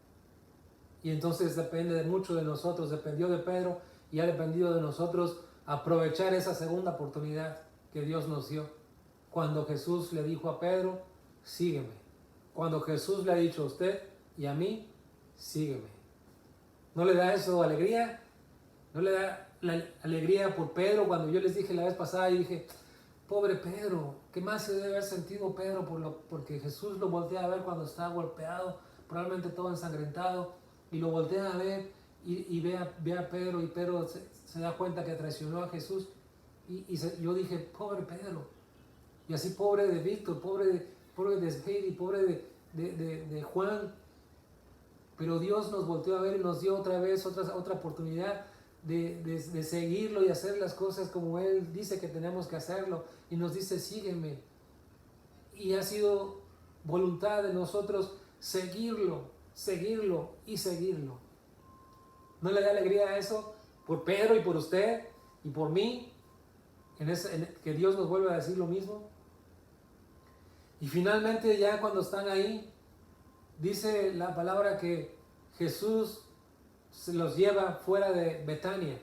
Y entonces depende mucho de nosotros, dependió de Pedro y ha dependido de nosotros aprovechar esa segunda oportunidad que Dios nos dio. Cuando Jesús le dijo a Pedro, sígueme. Cuando Jesús le ha dicho a usted y a mí, sígueme. ¿No le da eso alegría? ¿No le da la alegría por Pedro? Cuando yo les dije la vez pasada y dije, pobre Pedro, ¿qué más se debe haber sentido Pedro porque Jesús lo voltea a ver cuando está golpeado, probablemente todo ensangrentado, y lo voltea a ver y ve a Pedro, y Pedro se da cuenta que traicionó a Jesús, yo dije, pobre Pedro, y así pobre de Víctor, pobre de Sveidi, pobre de Juan, pero Dios nos volteó a ver y nos dio otra vez otra oportunidad de seguirlo y hacer las cosas como Él dice que tenemos que hacerlo, y nos dice, sígueme. Y ha sido voluntad de nosotros seguirlo y seguirlo. ¿No le da alegría eso por Pedro y por usted y por mí? Que Dios nos vuelve a decir lo mismo. Y finalmente, ya cuando están ahí, dice la palabra que Jesús se los lleva fuera de Betania,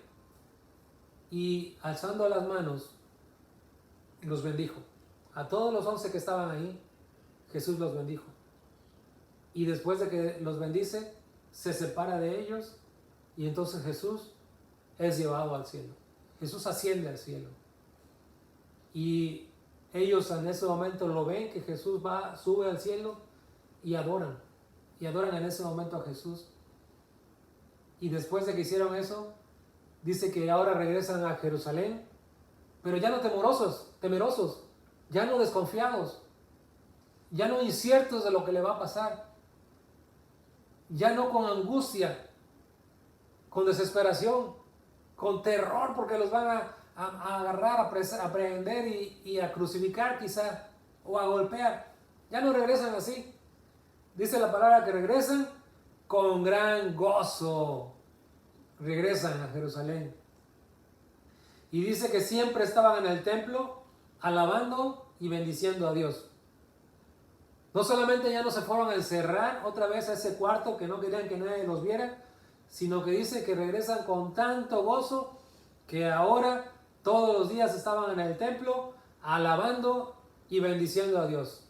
y alzando las manos los bendijo. A todos los 11 que estaban ahí, Jesús los bendijo. Y después de que los bendice, se separa de ellos, y entonces Jesús es llevado al cielo. Jesús asciende al cielo. Y ellos en ese momento lo ven, que Jesús sube al cielo, y adoran en ese momento a Jesús. Y después de que hicieron eso, dice que ahora regresan a Jerusalén, pero ya no temerosos, ya no desconfiados, ya no inciertos de lo que le va a pasar, ya no con angustia, con desesperación, con terror porque los van a agarrar, a prender y a crucificar quizá, o a golpear. Ya no regresan así. Dice la palabra que regresan con gran gozo. Regresan a Jerusalén. Y dice que siempre estaban en el templo alabando y bendiciendo a Dios. No solamente ya no se fueron a encerrar otra vez a ese cuarto que no querían que nadie los viera, sino que dice que regresan con tanto gozo que ahora todos los días estaban en el templo alabando y bendiciendo a Dios.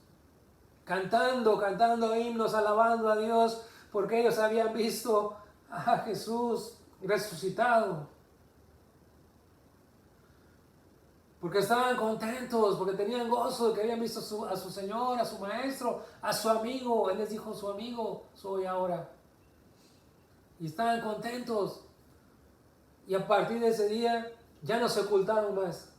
Cantando himnos, alabando a Dios, porque ellos habían visto a Jesús resucitado. Porque estaban contentos, porque tenían gozo de que habían visto a su Señor, a su Maestro, a su amigo. Él les dijo, su amigo soy ahora. Y estaban contentos. Y a partir de ese día ya no se ocultaron más.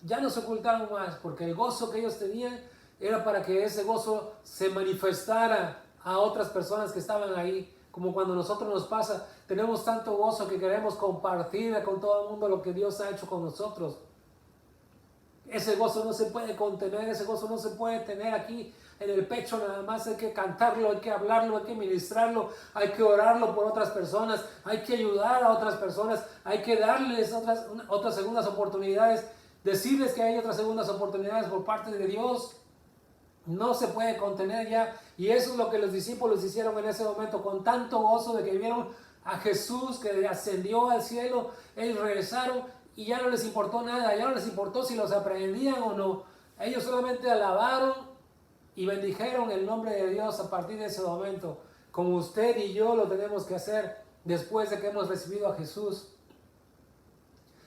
ya no se ocultaron más, porque el gozo que ellos tenían era para que ese gozo se manifestara a otras personas que estaban ahí. Como cuando a nosotros nos pasa, tenemos tanto gozo que queremos compartir con todo el mundo lo que Dios ha hecho con nosotros. Ese gozo no se puede contener, ese gozo no se puede tener aquí en el pecho nada más. Hay que cantarlo, hay que hablarlo, hay que ministrarlo, hay que orarlo por otras personas, hay que ayudar a otras personas, hay que darles otras segundas oportunidades, decirles que hay otras segundas oportunidades por parte de Dios. No se puede contener ya, y eso es lo que los discípulos hicieron en ese momento, con tanto gozo de que vieron a Jesús que ascendió al cielo. Ellos regresaron y ya no les importó nada, ya no les importó si los aprehendían o no. Ellos solamente alabaron y bendijeron el nombre de Dios a partir de ese momento, como usted y yo lo tenemos que hacer después de que hemos recibido a Jesús.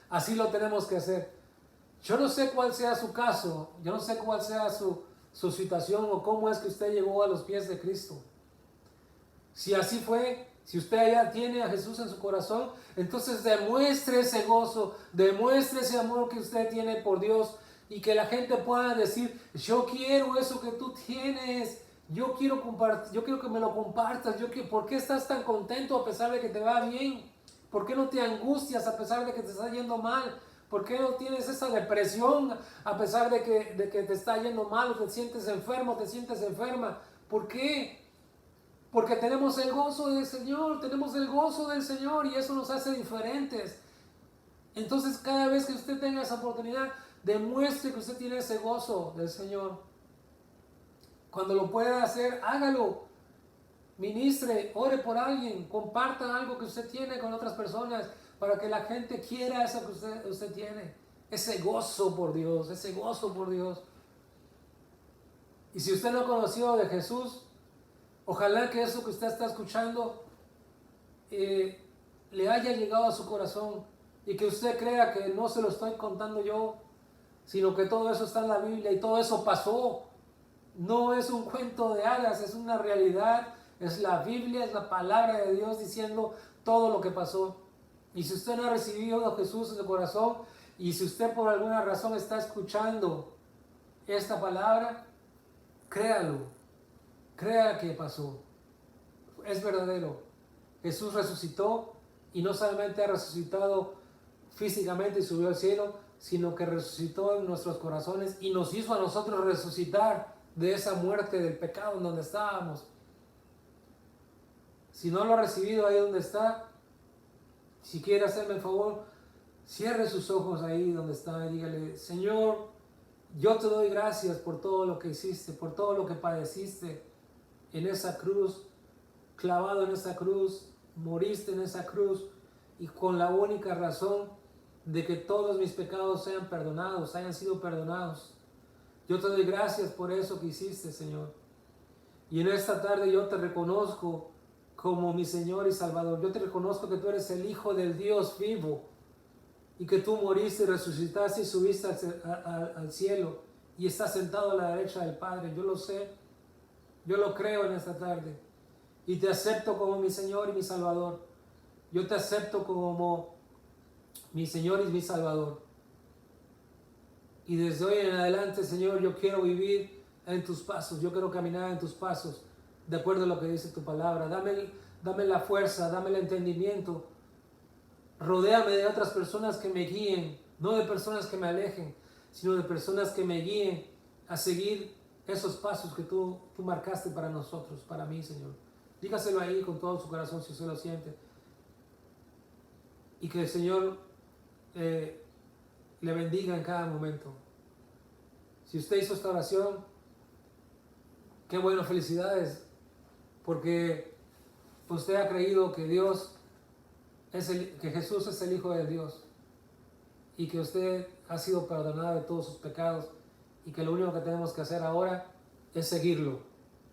Así lo tenemos que hacer. Yo no sé cuál sea su caso, yo no sé cuál sea su situación o cómo es que usted llegó a los pies de Cristo. Si así fue, si usted ya tiene a Jesús en su corazón, entonces demuestre ese gozo, demuestre ese amor que usted tiene por Dios, y que la gente pueda decir: yo quiero eso que tú tienes, yo quiero compartir, yo quiero que me lo compartas. ¿Por qué estás tan contento a pesar de que te va bien? ¿Por qué no te angustias a pesar de que te está yendo mal? ¿Por qué no tienes esa depresión a pesar de que te está yendo mal, o te sientes enfermo, te sientes enferma? ¿Por qué? Porque tenemos el gozo del Señor, tenemos el gozo del Señor, y eso nos hace diferentes. Entonces, cada vez que usted tenga esa oportunidad, demuestre que usted tiene ese gozo del Señor. Cuando lo pueda hacer, hágalo. Ministre, ore por alguien, comparta algo que usted tiene con otras personas, para que la gente quiera eso que usted tiene. Ese gozo por Dios, ese gozo por Dios. Y si usted no conoció de Jesús, ojalá que eso que usted está escuchando le haya llegado a su corazón, y que usted crea que no se lo estoy contando yo, sino que todo eso está en la Biblia y todo eso pasó. No es un cuento de hadas, es una realidad, es la Biblia, es la palabra de Dios diciendo todo lo que pasó. Y si usted no ha recibido a Jesús en su corazón, y si usted por alguna razón está escuchando esta palabra, créalo, crea que pasó, es verdadero. Jesús resucitó, y no solamente ha resucitado físicamente y subió al cielo, sino que resucitó en nuestros corazones y nos hizo a nosotros resucitar de esa muerte del pecado en donde estábamos. Si no lo ha recibido ahí donde está, si quiere hacerme el favor, cierre sus ojos ahí donde está y dígale: Señor, yo te doy gracias por todo lo que hiciste, por todo lo que padeciste en esa cruz, clavado en esa cruz, moriste en esa cruz, y con la única razón de que todos mis pecados sean perdonados, hayan sido perdonados. Yo te doy gracias por eso que hiciste, Señor. Y en esta tarde yo te reconozco como mi Señor y Salvador. Yo te reconozco que tú eres el Hijo del Dios vivo, y que tú moriste, resucitaste y subiste al cielo, y estás sentado a la derecha del Padre. Yo lo sé, yo lo creo en esta tarde, y te acepto como mi Señor y mi Salvador. Yo te acepto como mi Señor y mi Salvador. Y desde hoy en adelante, Señor, yo quiero vivir en tus pasos, yo quiero caminar en tus pasos, de acuerdo a lo que dice tu palabra. Dame la fuerza, dame el entendimiento. Rodéame de otras personas que me guíen, no de personas que me alejen, sino de personas que me guíen a seguir esos pasos que tú marcaste para nosotros, para mí, Señor. Dígaselo ahí con todo su corazón si usted lo siente. Y que el Señor le bendiga en cada momento. Si usted hizo esta oración, qué bueno, felicidades, porque usted ha creído que que Jesús es el Hijo de Dios, y que usted ha sido perdonado de todos sus pecados, y que lo único que tenemos que hacer ahora es seguirlo,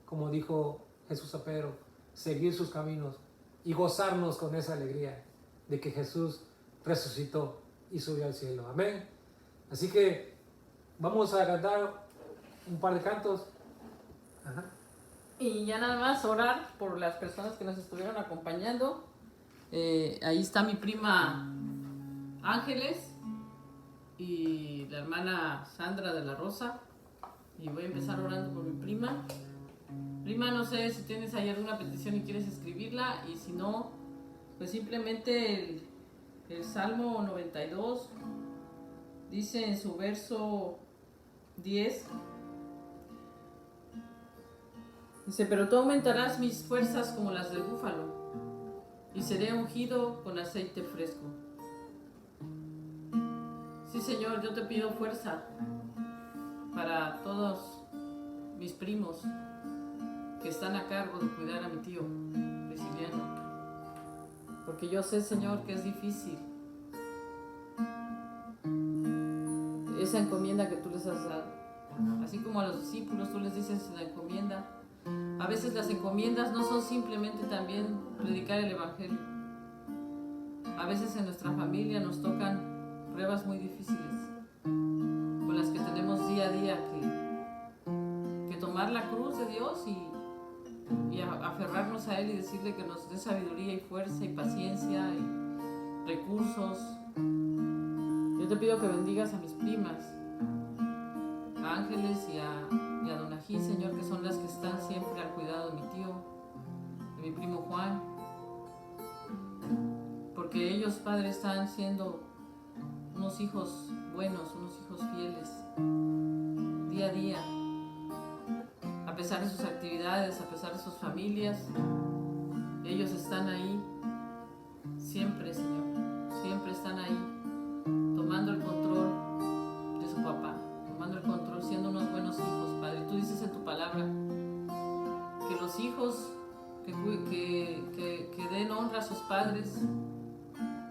como dijo Jesús a Pedro, seguir sus caminos y gozarnos con esa alegría de que Jesús resucitó y subió al cielo. Amén. Así que vamos a cantar un par de cantos. Ajá. Y ya nada más orar por las personas que nos estuvieron acompañando. Ahí está mi prima Ángeles, y la hermana Sandra de la Rosa. Y voy a empezar orando por mi prima. Prima, no sé si tienes ahí alguna petición y quieres escribirla, y si no, pues simplemente el Salmo 92 dice en su verso 10, dice: pero tú aumentarás mis fuerzas como las del búfalo, y seré ungido con aceite fresco. Sí, Señor, yo te pido fuerza para todos mis primos que están a cargo de cuidar a mi tío Prisciliano, porque yo sé, Señor, que es difícil esa encomienda que tú les has dado. Así como a los discípulos tú les dices la encomienda, a veces las encomiendas no son simplemente también predicar el evangelio. A veces en nuestra familia nos tocan pruebas muy difíciles con las que tenemos día a día que tomar la cruz de Dios y aferrarnos a Él y decirle que nos dé sabiduría y fuerza y paciencia y recursos. Yo te pido que bendigas a mis primas, a Ángeles y a Donají, Señor, que son las que están siempre al cuidado de mi tío, de mi primo Juan, porque ellos, Padre, están siendo unos hijos buenos, unos hijos fieles, día a día. A pesar de sus actividades, a pesar de sus familias, ellos están ahí siempre, Señor. Siempre están ahí, tomando el control de su papá, tomando el control, siendo unos buenos hijos, Padre. Tú dices en tu palabra que los hijos que den honra a sus padres,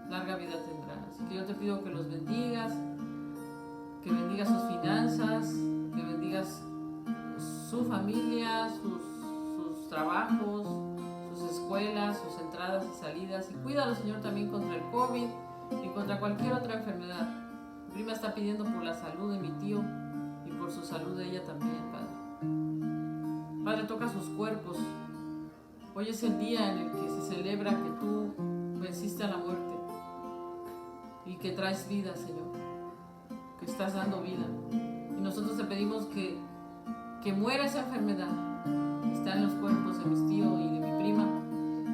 larga vida tendrán. Así que yo te pido que los bendigas, que bendigas sus finanzas, que bendigas su familia, sus trabajos, sus escuelas, sus entradas y salidas, y cuídalo, Señor, también contra el COVID y contra cualquier otra enfermedad. Mi prima está pidiendo por la salud de mi tío y por su salud de ella también, Padre. Padre, toca sus cuerpos. Hoy es el día en el que se celebra que tú venciste a la muerte y que traes vida, Señor, que estás dando vida, y nosotros te pedimos que muera esa enfermedad que está en los cuerpos de mis tíos y de mi prima,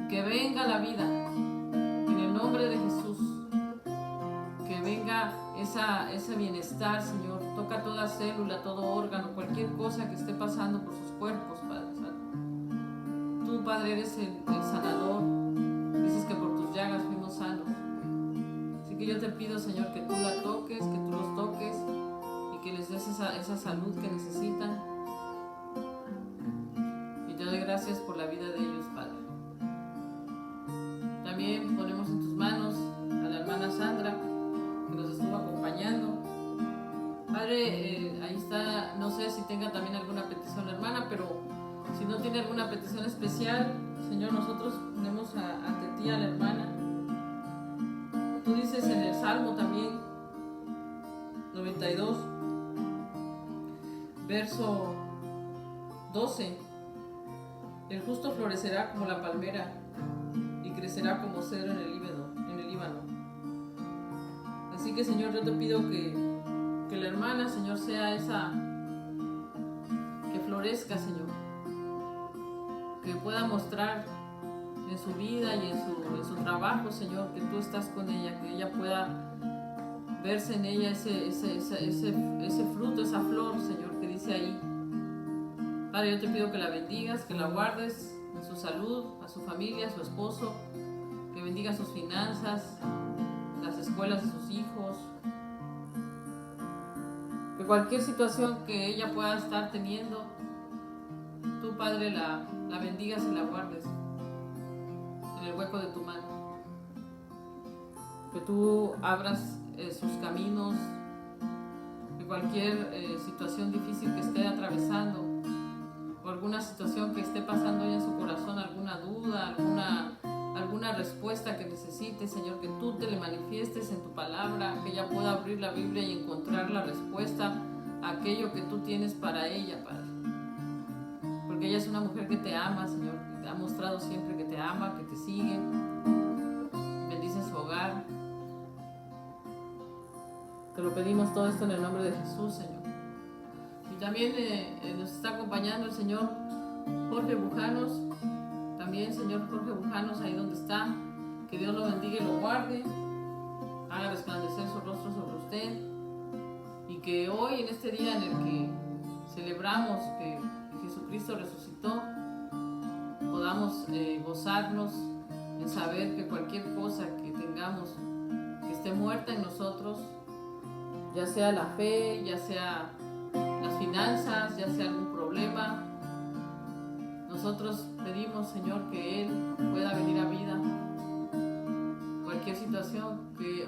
que venga la vida en el nombre de Jesús, que venga ese bienestar, Señor. Toca toda célula, todo órgano, cualquier cosa que esté pasando por sus cuerpos, Padre Santo. Tú, Padre, eres el sanador. Dices que por tus llagas fuimos sanos. Así que yo te pido, Señor, que tú la toques, que tú los toques y que les des esa salud que necesitan. Te doy gracias por la vida de ellos, Padre. También ponemos en tus manos a la hermana Sandra, que nos estuvo acompañando. Padre, ahí está, no sé si tenga también alguna petición la hermana, pero si no tiene alguna petición especial, Señor, nosotros ponemos ante ti a la hermana. Tú dices en el Salmo también, 92, verso 12: el justo florecerá como la palmera y crecerá como cedro en el Líbano. Así que, Señor, yo te pido que la hermana, Señor, sea esa que florezca, Señor, que pueda mostrar en su vida y en su trabajo, Señor, que tú estás con ella, que ella pueda verse en ella ese fruto, esa flor, Señor, que dice ahí. Padre, yo te pido que la bendigas, que la guardes en su salud, a su familia, a su esposo, que bendiga sus finanzas, las escuelas de sus hijos, que cualquier situación que ella pueda estar teniendo, tú, Padre, la bendigas y la guardes en el hueco de tu mano. Que tú abras sus caminos, que cualquier situación difícil que esté atravesando, o alguna situación que esté pasando ella en su corazón, alguna duda, alguna respuesta que necesite, Señor, que tú te le manifiestes en tu palabra, que ella pueda abrir la Biblia y encontrar la respuesta a aquello que tú tienes para ella, Padre. Porque ella es una mujer que te ama, Señor, que te ha mostrado siempre que te ama, que te sigue. Bendice su hogar. Te lo pedimos todo esto en el nombre de Jesús, Señor. Y también nos está acompañando el Señor Jorge Bujanos. También, Señor Jorge Bujanos, ahí donde está. Que Dios lo bendiga y lo guarde. Haga resplandecer su rostro sobre usted. Y que hoy, en este día en el que celebramos que Jesucristo resucitó, podamos gozarnos en saber que cualquier cosa que tengamos que esté muerta en nosotros, ya sea la fe, ya sea las finanzas, ya sea algún problema, nosotros pedimos, Señor, que Él pueda venir a vida. Cualquier situación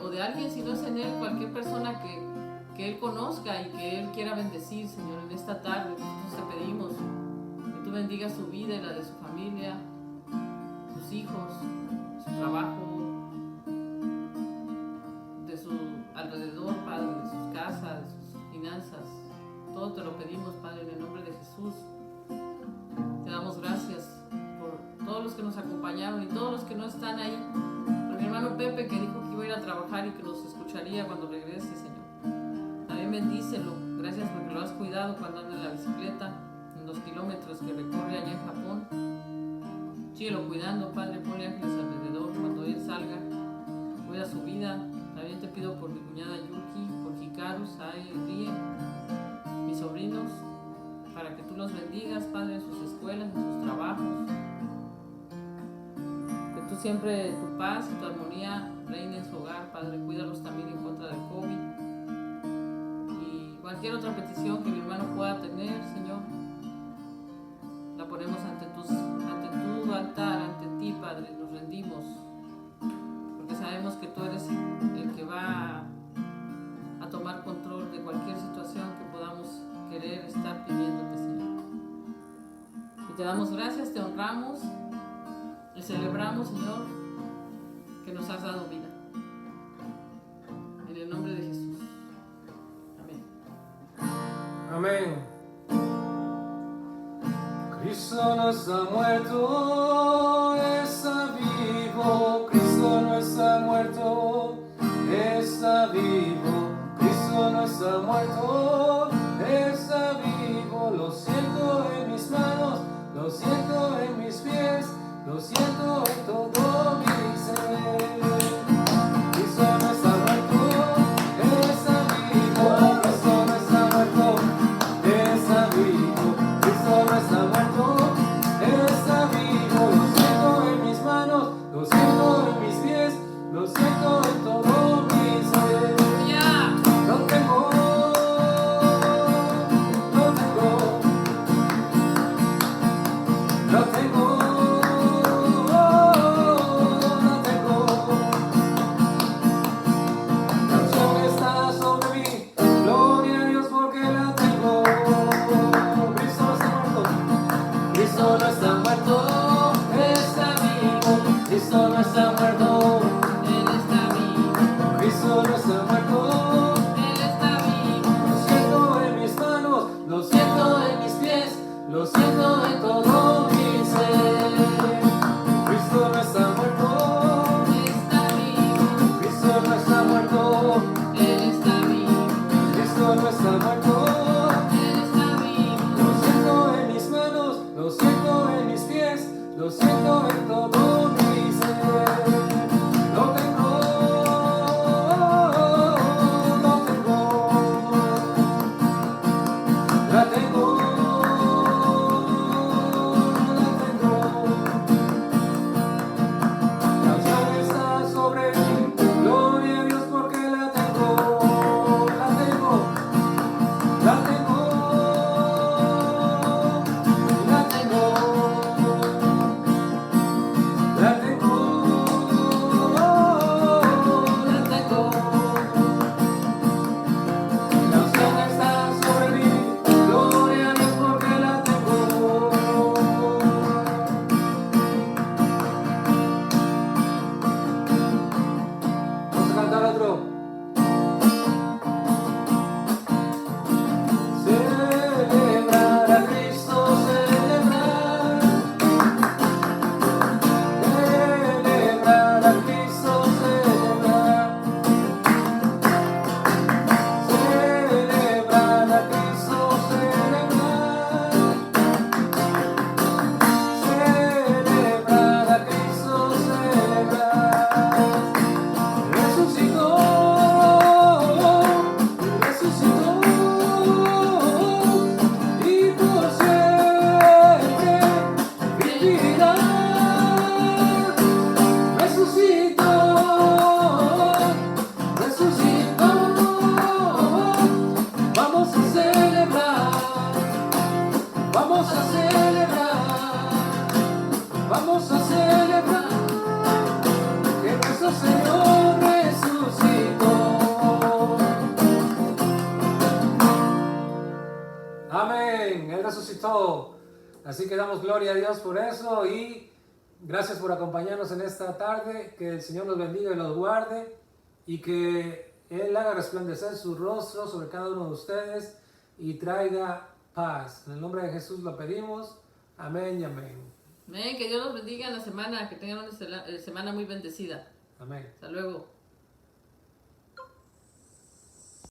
o de alguien, si no es en Él, cualquier persona que Él conozca y que Él quiera bendecir, Señor, en esta tarde, nosotros te pedimos que tú bendigas su vida y la de su familia, sus hijos, su trabajo, de su alrededor, Padre, de sus casas, de sus finanzas. Todo te lo pedimos, Padre, en el nombre de Jesús. Te damos gracias por todos los que nos acompañaron y todos los que no están ahí. Por mi hermano Pepe, que dijo que iba a ir a trabajar y que nos escucharía cuando regrese, Señor. También bendícelo. Gracias porque lo has cuidado cuando anda en la bicicleta, en los kilómetros que recorre allá en Japón. Síguelo cuidando, Padre. Ponle ángeles alrededor cuando él salga. Cuida su vida. También te pido por mi cuñada Yuki, por Hikaru, Sai y Rie, mis sobrinos, para que tú los bendigas, Padre, en sus escuelas, en sus trabajos. Que tú siempre, tu paz y tu armonía reine en su hogar, Padre. Cuídalos también en contra del COVID. Y cualquier otra petición que mi hermano pueda tener, Señor, la ponemos ante tu altar, ante ti, Padre. Nos rendimos, porque sabemos que tú eres el que va a tomar control de cualquier situación que podamos querer estar pidiéndote, Señor. Y te damos gracias, te honramos y celebramos, Señor, que nos has dado vida. En el nombre de Jesús. Amén. Amén. Cristo no está muerto, está vivo. Cristo no está muerto, está vivo. Cristo no está muerto, está vivo. Lo siento en mis manos, lo siento en mis pies, lo siento en todo mi ser. Cristo no está muerto, está vivo. Cristo no está muerto, está vivo. Cristo no está muerto, está vivo. Lo siento en mis manos, lo siento en mis pies, lo siento en todo mi ser. Lo tengo, lo tengo, lo tengo, lo tengo. La unción está sobre mí, gloria a Dios porque la tengo. Cristo no está muerto, Cristo no está muerto, está vivo. Cristo no está muerto, Él está vivo. Cristo no está muerto. Él está vivo. Lo siento en mis manos, lo siento en mis pies, lo siento en todo mi ser. Cristo no está muerto, Está vivo. Cristo no está muerto, Él está vivo. Cristo no está muerto. Él está vivo. Lo siento en mis manos, lo siento en mis pies, lo siento en todo mi ser. resucitó, resucitó. Vamos a celebrar, vamos a celebrar, vamos a celebrar que nuestro Señor resucitó. Amén, Él resucitó. Así que damos gloria a Dios por eso y gracias por acompañarnos en esta tarde. Que el Señor los bendiga y los guarde y que Él haga resplandecer su rostro sobre cada uno de ustedes y traiga paz. En el nombre de Jesús lo pedimos. Amén y amén. Amén, que Dios los bendiga en la semana, que tengan una semana muy bendecida. Amén. Hasta luego.